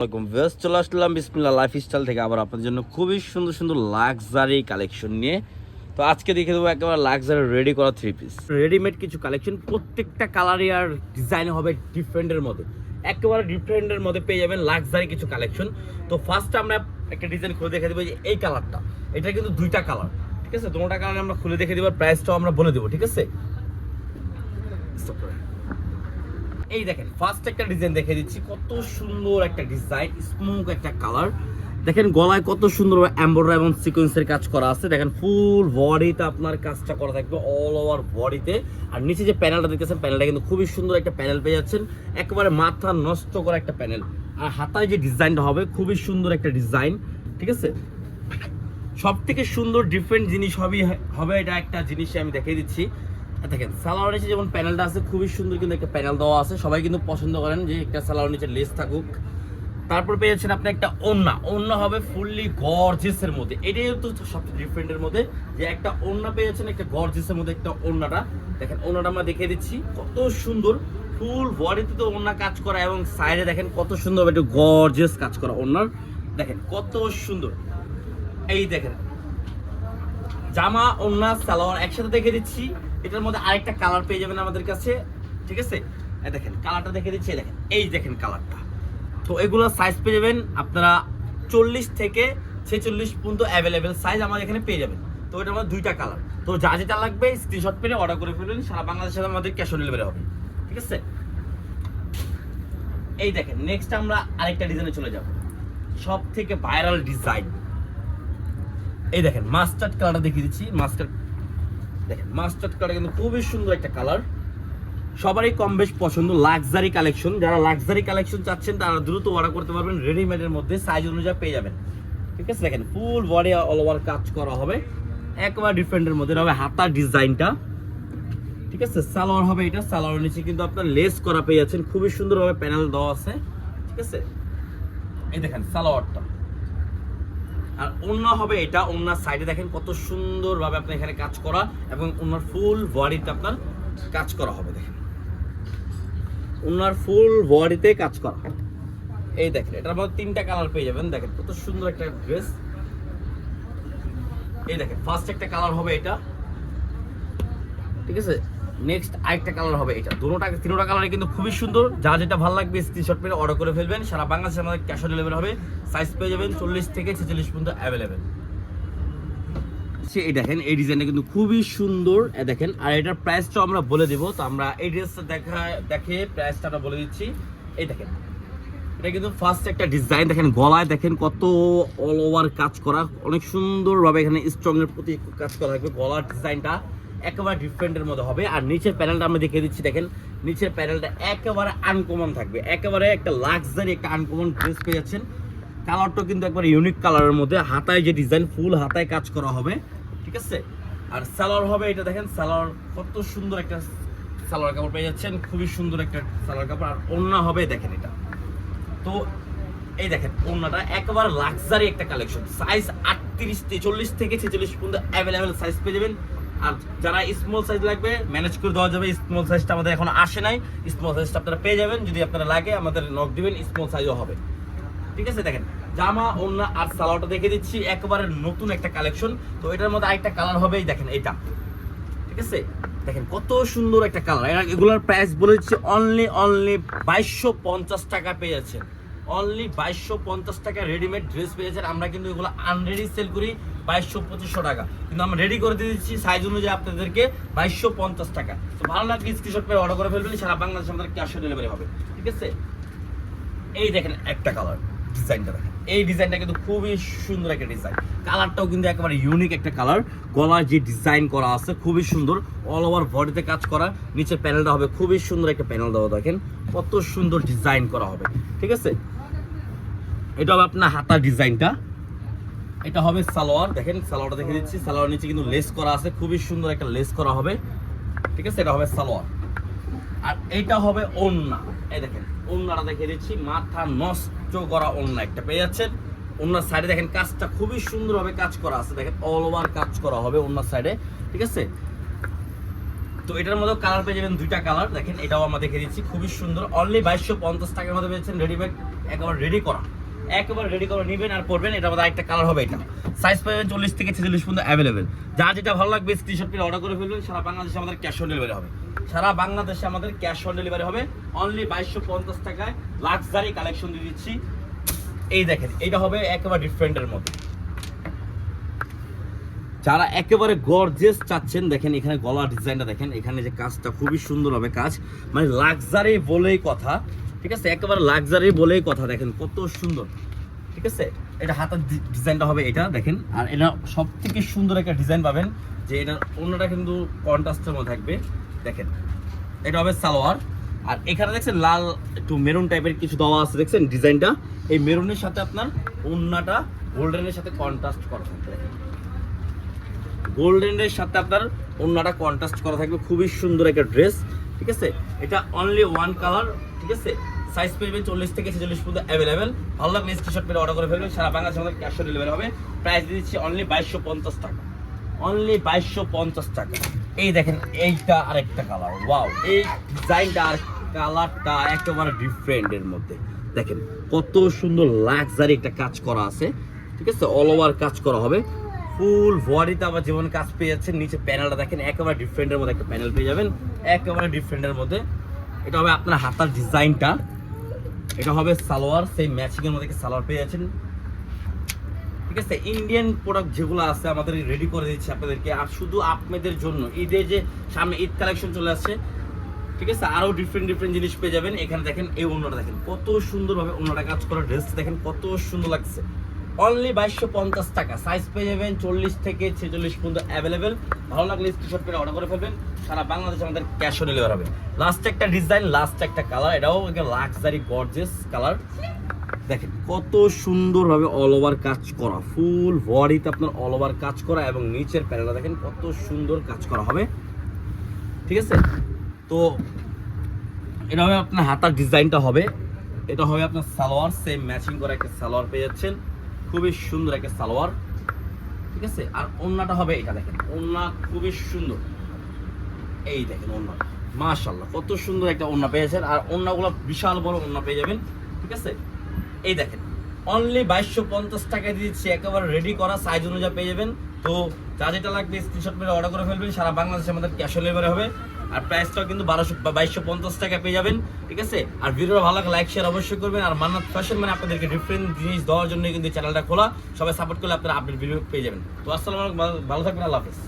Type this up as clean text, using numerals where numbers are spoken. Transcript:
চলে আসলাম বিসমিল্লাহ লাইফস্টাইল থেকে আবার আপনাদের জন্য খুবই সুন্দর সুন্দর লাক্সারি কালেকশন নিয়ে। তো আজকে দেখে দেবো একেবারে লাক্সারি রেডি করা থ্রি পিস রেডিমেড কিছু কালেকশন, প্রত্যেকটা কালারই আর ডিজাইন হবে ডিফারেন্টের মধ্যে, একেবারে ডিফারেন্টের মধ্যে পেয়ে যাবেন লাক্সারি কিছু কালেকশন। তো ফার্স্ট আমরা একটা ডিজাইন খুলে দেখে দেবো যে এই কালারটা, এটা কিন্তু দুইটা কালার, ঠিক আছে? দুটোটা কালার আমরা খুলে দেখে দেবো, প্রাইসটাও আমরা বলে দেবো, ঠিক আছে? এই দেখেন ফার্স্ট একটা ডিজাইন দেখে দিচ্ছি, কত সুন্দর একটা ডিজাইন, স্মোক একটা কালার। দেখেন গলায় কত সুন্দর এমব্রয়ডারি এবং সিকোয়েন্সের কাজ করা আছে। দেখেন ফুল বডিতে আপনার কাজটা করা থাকবে, অল ওভার বডিতে। আর নিচে যে প্যানেলটা দেখতেছেন, প্যানেলটা কিন্তু খুবই সুন্দর একটা প্যানেল পেয়ে যাচ্ছেন, একেবারে মাথা নষ্ট করা একটা প্যানেল। আর হাতায় যে ডিজাইনটা হবে খুবই সুন্দর একটা ডিজাইন, ঠিক আছে? সব থেকে সুন্দর ডিফারেন্ট জিনিস হবে এটা একটা জিনিস আমি দেখিয়ে দিচ্ছি। দেখেন সালোয়ার নিচে যেমন প্যানেলটা আছে খুবই সুন্দর, কিন্তু একটা প্যানেল দেওয়া আছে, সবাই কিন্তু পছন্দ করেন যে একটা সালোয়ার নিচে লেস থাকুক। তারপর পেয়ে যাচ্ছেন আপনি একটা ওড়না হবে ফুললি গর্জিয়াসের মধ্যে। এটাই তো সবচেয়ে ডিফারেন্টের মধ্যে যে একটা ওড়না পেয়ে যাচ্ছেন একটা গর্জিয়াসের মধ্যে। একটা ওড়নাটা দেখেন, ওড়নাটা আমরা দেখিয়ে দিচ্ছি কত সুন্দর, ফুল বডিতে তো ওড়না কাজ করা এবং সাইডে দেখেন কত সুন্দর একটু গর্জিয়াস কাজ করা ওড়নার। দেখেন কত সুন্দর, এই দেখেন জামা ওড়না সালোয়ার একসাথে দেখে দিচ্ছি। এটার মধ্যে আরেকটা কালার পেয়ে যাবেন আমাদের কাছে, ঠিক আছে? এই দেখেন কালারটা দেখে দিচ্ছি, দেখেন এই দেখেন কালারটা। তো এগুলো সাইজ পেয়ে যাবেন আপনারা 40 থেকে 46 পর্যন্ত অ্যাভেলেবেল সাইজ আমাদের এখানে পেয়ে যাবেন। তো এটার মধ্যে দুইটা কালার, তো যা যেটা লাগবে স্ক্রিনশট পেলে অর্ডার করে ফেলবেন, সারা বাংলাদেশে আমাদের ক্যাশ অন ডেলিভারি হবে, ঠিক আছে? এই দেখেন নেক্সট আমরা আরেকটা ডিজাইনে চলে যাব, সব থেকে ভাইরাল ডিজাইন। এই দেখেন মাস্টার্ড কালারটা দেখিয়ে দিচ্ছি, দেখেন মাস্টার্ড কালার কিন্তু খুবই সুন্দর একটা কালার, সবারই কম বেশ পছন্দ লাক্সারি কালেকশন। যারা লাক্সারি কালেকশন চাচ্ছেন তারা দ্রুত অর্ডার করতে পারবেন, রেডিমেডের মধ্যে সাইজ অনুযায়ী পেয়ে যাবেন, ঠিক আছে? দেখেন ফুল বডি অল ওভার কাজ করা হবে, একবার ডিফারেন্টের মধ্যে হবে হাতার ডিজাইনটা, ঠিক আছে? সালোয়ার হবে এটা, সালোয়ারের নিচে কিন্তু আপনার লেস করা পেয়ে যাচ্ছেন, খুবই সুন্দরভাবে প্যানেল দেওয়া আছে, ঠিক আছে? এই দেখেন সালোয়ারটা। আর ওড়না হবে এটা, ওড়নার সাইডে দেখেন কত সুন্দরভাবে আপনার এখানে কাজ করা এবং ওড়নার ফুল বডিতে আপনার কাজ করা হবে। দেখেন ওড়নার ফুল বডিতে কাজ করা। এই দেখেন এটার মধ্যে তিনটা কালার পেয়ে যাবেন, দেখেন কত সুন্দর একটা ড্রেস। এই দেখেন ফার্স্ট একটা কালার হবে এটা, ঠিক আছে? নেক্সট আরেকটা কালার হবে এটা। তিনটা কালারে কিন্তু খুবই সুন্দর, যা যেটা ভালো লাগবে স্ক্রিনশট মেরে অর্ডার করে ফেলবেন, সারা বাংলাদেশে আমাদের ক্যাশ অন ডেলিভারি হবে। সাইজ পেয়ে যাবেন 40 থেকে 46 পর্যন্ত অ্যাভেলেবেল। এই দেখেন এই ডিজাইনটা কিন্তু খুবই সুন্দর, দেখেন। আর এটার প্রাইসটাও আমরা বলে দেবো, তো আমরা এই ড্রেসটা দেখে প্রাইসটা আমরা বলে দিচ্ছি। এই দেখেন এটা কিন্তু ফার্স্ট একটা ডিজাইন, দেখেন গলায় দেখেন কত অল ওভার কাজ করা, অনেক সুন্দরভাবে এখানে স্ট্রং এর প্রতি কাজ করা থাকবে। গলার ডিজাইনটা একেবারে ডিফারেন্টের মধ্যে হবে। আর নিচের প্যানেলটা আমরা দেখিয়ে দিচ্ছি, দেখেন নিচের প্যানেলটা একেবারে আনকমন থাকবে, একেবারে একটা লাক্সারি একটা আনকমন ড্রেস পেয়ে যাচ্ছেন। কালারটা কিন্তু একবার ইউনিক কালারের মধ্যে, হাতায় যে ডিজাইন ফুল হাতায় কাজ করা হবে, ঠিক আছে? আর সালোয়ার হবে এটা, দেখেন সালোয়ার কত সুন্দর একটা সালোয়ার কাপড় পেয়ে যাচ্ছেন, খুবই সুন্দর একটা সালোয়ার কাপড়। আর ওড়না হবে দেখেন এটা। তো এই দেখেন ওড়নাটা একেবারে লাক্সারি একটা কালেকশন, সাইজ 40 থেকে 46 পর্যন্ত অ্যাভেলেবেল সাইজ পেয়ে যাবেন। আর যারা স্মল সাইজ লাগবে ম্যানেজ করে দেওয়া যাবে, স্মল সাইজটা আমাদের এখন আসে নাই, স্মল সাইজটা আপনারা পেয়ে যাবেন, যদি আপনারা লাগে আমাদের নক দিবেন, স্মল সাইজও হবে, ঠিক আছে? দেখেন জামা ওড়না আর সালোয়ারটা দেখে দিচ্ছি, একেবারে নতুন একটা কালেকশন। তো এটার মধ্যে আরেকটা কালার হবে, দেখেন এটা, ঠিক আছে? দেখেন কত সুন্দর একটা কালার। এগুলোর প্রাইস বলে দিচ্ছি অনলি 2250 টাকা পেয়ে যাচ্ছেন, অনলি 2250 টাকা রেডিমেড ড্রেস পেয়ে যাচ্ছেন। আমরা কিন্তু এগুলো আনরেডি সেল করি 2200-2500 টাকা, কিন্তু আমরা রেডি করে দিয়ে দিচ্ছি সাইজ অনুযায়ী আপনাদেরকে 2250 টাকা। তো ভালো লাগলে স্ক্রিনশট করে অর্ডার করে ফেলবেন, সারা বাংলাদেশে আমাদের ক্যাশ অন ডেলিভারি হবে, ঠিক আছে? এই দেখেন একটা কালার, ডিজাইনটা দেখেন, এই ডিজাইনটা কিন্তু খুবই সুন্দর একটা ডিজাইন, কালারটাও কিন্তু একেবারে ইউনিক একটা কালার। গলার যে ডিজাইন করা আছে খুবই সুন্দর, অল ওভার বডিতে কাজ করা, নিচের প্যানেলটা হবে খুবই সুন্দর একটা প্যানেল দেওয়া, দেখেন কত সুন্দর ডিজাইন করা হবে, ঠিক আছে? এটা হবে আপনার হাতার ডিজাইনটা, এটা হবে সালোয়ার, দেখেন সালোয়ারটা দেখে দিচ্ছি, সালোয়ার নিচে কিন্তু লেস করা আছে, খুবই সুন্দর একটা লেস করা হবে, ঠিক আছে? এটা হবে সালোয়ার। আর এইটা হবে ওড়না, এই দেখেন ওড়নাটা দেখে দিচ্ছি, মাথা নষ্ট করা ওড়না একটা পেয়ে যাচ্ছেন। ওড়নার সাইডে দেখেন কাজটা খুবই সুন্দরভাবে কাজ করা আছে, দেখেন অল ওভার কাজ করা হবে ওড়নার সাইডে, ঠিক আছে? তো এটার মধ্যে কালার পেয়ে যাবেন দুইটা কালার, দেখেন এটাও আমরা দেখে দিচ্ছি, খুবই সুন্দর। অনলি 2250 টাকার মধ্যে পেয়েছেন রেডিমেড একেবারে রেডি করা, একেবারে রেডি করে নেবেন আর পরবেন। এটার মধ্যে আরেকটা কালার হবে, এটা সাইজ পাবেন 40 থেকে 46 পর্যন্ত অ্যাভেলেবেল। যা যেটা ভালো লাগবে স্ক্রিনশট করে অর্ডার করে ফেলবেন। সারা বাংলাদেশে আমাদের ক্যাশ অন ডেলিভারি হবে, সারা বাংলাদেশে আমাদের ক্যাশ অন ডেলিভারি হবে। অনলি 2250 টাকায় লাক্সারি কালেকশন দিয়ে দিচ্ছি। এই দেখেন, এটা হবে একেবারে ডিফারেন্টের মধ্যে। যারা একেবারে গর্জিয়াস চাচ্ছেন, দেখেন এখানে গলার ডিজাইনটা দেখেন, এখানে যে কাজটা খুবই সুন্দর হবে কাজ, মানে লাক্সারি বলেই কথা, ঠিক আছে, একেবারে লাক্সারি বলেই কথা। দেখেন কত সুন্দর, ঠিক আছে। এটা হাতের ডিজাইনটা হবে এটা দেখেন। আর এটা সব থেকে সুন্দর একটা ডিজাইন পাবেন যে এটার অন্যটা কিন্তু কন্ট্রাস্টের মধ্যে থাকবে। দেখেন এটা হবে সালোয়ার, আর এখানে দেখছেন লাল একটু মেরুন টাইপের কিছু দেওয়া আছে, দেখছেন ডিজাইনটা। এই মেরুনের সাথে আপনার ওন্নাটা গোল্ডেনের সাথে কন্ট্রাস্ট করা থাকবে, গোল্ডেনের সাথে আপনার ওন্নাটা কন্ট্রাস্ট করা থাকবে। খুবই সুন্দর একটা ড্রেস, ঠিক আছে। এটা অনলি ওয়ান কালার, ঠিক আছে। সাইজ পেয়ে 40 থেকে 46 পর্যন্ত অ্যাভেলেবেল। ভালো লাগলে স্ক্রিনশট করে অর্ডার করে ফেলবেন। সারা বাংলাদেশে আমাদের ক্যাশ অন ডেলিভারি হবে। প্রাইস দিয়ে দিচ্ছি অনলি 2250 টাকা, অনলি 2250 টাকা। এই দেখেন এইটা আরেকটা কালার, ওয়াও, এই ডিজাইনটা আর কালারটা একেবারে ডিফারেন্টের মধ্যে। দেখেন কত সুন্দর লাক্সারি একটা কাজ করা আছে, ঠিক আছে, অল ওভার কাজ করা হবে। ফুল বডিতে আবার যেমন কাজ পেয়ে যাচ্ছেন, নিচে প্যানেলটা দেখেন একেবারে ডিফারেন্টের মধ্যে একটা প্যানেল পেয়ে যাবেন, একেবারে ডিফারেন্টের মধ্যে। এটা হবে আপনার হাতার ডিজাইনটা, এটা হবে সালোয়ার, সেই ম্যাচিং এর মধ্যে সালোয়ার পেয়ে যাচ্ছেন, ঠিক আছে। ইন্ডিয়ান প্রোডাক্ট যেগুলো আছে আমাদের রেডি করে দিচ্ছি আপনাদেরকে, আর শুধু আপনাদের জন্য ঈদে যে সামনে ঈদ কালেকশন চলে আসছে, ঠিক আছে, আরো ডিফারেন্ট ডিফারেন্ট জিনিস পেয়ে যাবেন এখানে। দেখেন এই ওন্নাটা দেখেন কত সুন্দরভাবে ওন্নাটা কাজ করা, ড্রেস দেখেন কত সুন্দর লাগছে। অনলি 2250 টাকা, সাইজ পেয়ে যাবেন 40 থেকে 46 পর্যন্ত অ্যাভেলেবেল। ভালো লাগলে স্ক্রিনশট করে অর্ডার করে ফেলবেন। সারা বাংলাদেশে আমাদের ক্যাশ অন ডেলিভারি হবে। লাস্ট একটা ডিজাইন, লাস্ট একটা কালার, এটাও একটা লাক্সারি গর্জিয়াস কালার। দেখেন কত সুন্দরভাবে অল ওভার কাজ করা, ফুল বডিতে আপনার অল ওভার কাজ করা, এবং নিচের প্যানেলটা দেখেন কত সুন্দর কাজ করা হবে, ঠিক আছে। তো এটা হবে আপনার হাতার ডিজাইনটা হবে, এটা হবে আপনার সালোয়ার, সেম ম্যাচিং করা একটা সালোয়ার পেয়ে যাচ্ছেন, খুবই সুন্দর একটা সালোয়ার, ঠিক আছে। আর ওন্নাটা হবে এটা দেখেন, ওন্না খুবই সুন্দর, এই দেখেন ওন্না, মাশাআল্লাহ কত সুন্দর একটা ওন্না পেয়েছেন। আর ওন্নাগুলো বিশাল বড় ওন্না পেয়ে যাবেন, ঠিক আছে। এই দেখেন অনলি 2250 টাকায় দিচ্ছি, একেবারে রেডি করা, সাইজ অনুযায়ী পেয়ে যাবেন। তো যা যেটা লাগবে স্ক্রিনশট করে অর্ডার করে ফেলবেন। সারা বাংলাদেশে আমাদের ক্যাশ অন ডেলিভারি হবে। আর প্রাইসটাও কিন্তু 2250 টাকায় পেয়ে যাবেন, ঠিক আছে। আর ভিডিওটা ভালো লাগে লাইক শেয়ার অবশ্যই করবেন। আর মান্নাত ফ্যাশন মানে আপনাদেরকে ডিফারেন্ট জিনিস দেওয়ার জন্য কিন্তু চ্যানেলটা খোলা, সবাই সাপোর্ট করলে আপনারা আপডেট ভিডিও পেয়ে যাবেন। তো আসসালামু আলাইকুম, ভালো থাকবেন, আল্লাহ হাফেজ।